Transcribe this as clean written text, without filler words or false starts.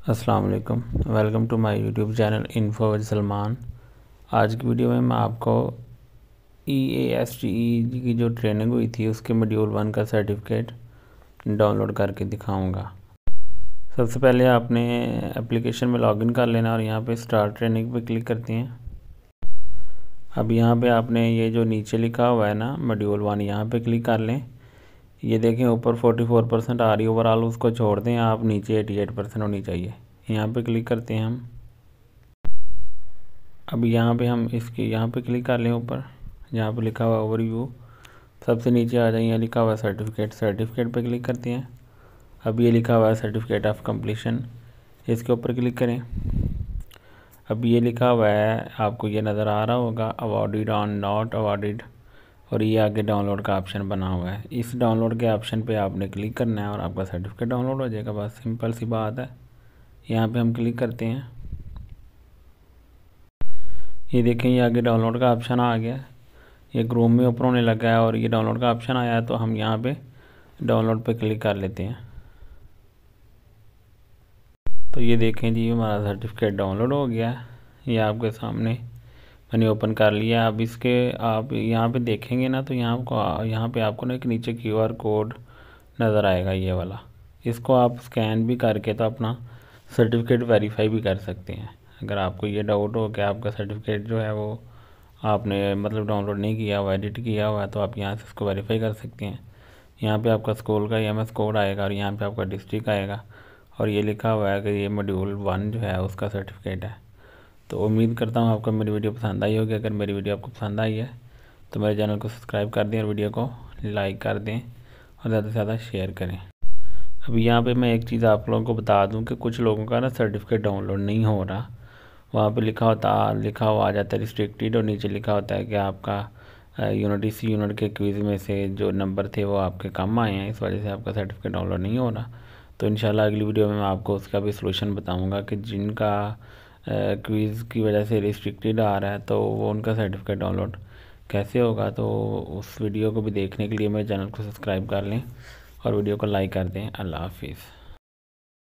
अस्सलाम वालेकुम, welcome to my YouTube channel info with Salman. आज की वीडियो में मैं आपको EASTE की जो ट्रेनिंग हुई थी उसके मॉड्यूल 1 का सर्टिफिकेट डाउनलोड करके दिखाऊंगा। सबसे पहले आपने एप्लीकेशन में लॉगिन कर लेना और यहाँ पे स्टार्ट ट्रेनिंग पे क्लिक करते हैं। अब यहाँ पे आपने ये जो नीचे लिखा हुआ है ना मॉड्यूल 1, यहाँ पे क्लिक कर लें। ये देखें ऊपर 44% आ रही है ओवरऑल, उसको छोड़ दें आप, नीचे 88% होनी चाहिए। यहाँ पे क्लिक करते हैं हम। अब यहाँ पे हम इसके यहाँ पे क्लिक कर लें ऊपर, यहाँ पे लिखा हुआ है ओवरव्यू। सबसे नीचे आ जाए, यहाँ लिखा हुआ है सर्टिफिकेट पे क्लिक करते हैं। अब ये लिखा हुआ है सर्टिफिकेट ऑफ कंप्लीशन, इसके ऊपर क्लिक करें। अब ये लिखा हुआ है, आपको ये नज़र आ रहा होगा, अवॉर्डेड ऑन नॉट अवॉर्डेड, और ये आगे डाउनलोड का ऑप्शन बना हुआ है। इस डाउनलोड के ऑप्शन पे आपने क्लिक करना है और आपका सर्टिफिकेट डाउनलोड हो जाएगा। बस सिंपल सी बात है। यहाँ पे हम क्लिक करते हैं। ये देखें, ये आगे डाउनलोड का ऑप्शन आ गया, ये क्रोम में ओपन होने लगा है और ये डाउनलोड का ऑप्शन आया है, तो हम यहाँ पे डाउनलोड पे क्लिक कर लेते हैं। तो ये देखें जी, हमारा सर्टिफिकेट डाउनलोड हो गया है, ये आपके सामने मैंने ओपन कर लिया। अब इसके आप यहाँ पे देखेंगे ना, तो यहाँ पे आपको ना एक नीचे QR कोड नज़र आएगा, ये वाला। इसको आप स्कैन भी करके तो अपना सर्टिफिकेट वेरीफाई भी कर सकते हैं। अगर आपको ये डाउट हो कि आपका सर्टिफिकेट जो है वो आपने मतलब डाउनलोड नहीं किया हुआ, एडिट किया हुआ है, तो आप यहाँ से इसको वेरीफाई कर सकते हैं। यहाँ पे आपका स्कूल का EMS कोड आएगा और यहाँ पे आपका डिस्ट्रिक्ट आएगा, और ये लिखा हुआ है कि ये मॉड्यूल 1 जो है उसका सर्टिफिकेट है। तो उम्मीद करता हूँ आपको मेरी वीडियो पसंद आई होगी। अगर मेरी वीडियो आपको पसंद आई है तो मेरे चैनल को सब्सक्राइब कर दें और वीडियो को लाइक कर दें और ज़्यादा से ज़्यादा शेयर करें। अभी यहाँ पे मैं एक चीज़ आप लोगों को बता दूँ कि कुछ लोगों का ना सर्टिफिकेट डाउनलोड नहीं हो रहा। वहाँ पे लिखा हुआ आ जाता है रिस्ट्रिक्टेड, और नीचे लिखा होता है कि आपका यूनिट इसी यूनिट के क्विज़ में से जो नंबर थे वो आपके कम आए हैं, इस वजह से आपका सर्टिफिकेट डाउनलोड नहीं हो रहा। तो इंशाल्लाह अगली वीडियो में मैं आपको उसका भी सलूशन बताऊँगा कि जिनका क्विज़ की वजह से रिस्ट्रिक्टेड आ रहा है तो वो उनका सर्टिफिकेट डाउनलोड कैसे होगा। तो उस वीडियो को भी देखने के लिए मेरे चैनल को सब्सक्राइब कर लें और वीडियो को लाइक कर दें। अल्लाह हाफिज़।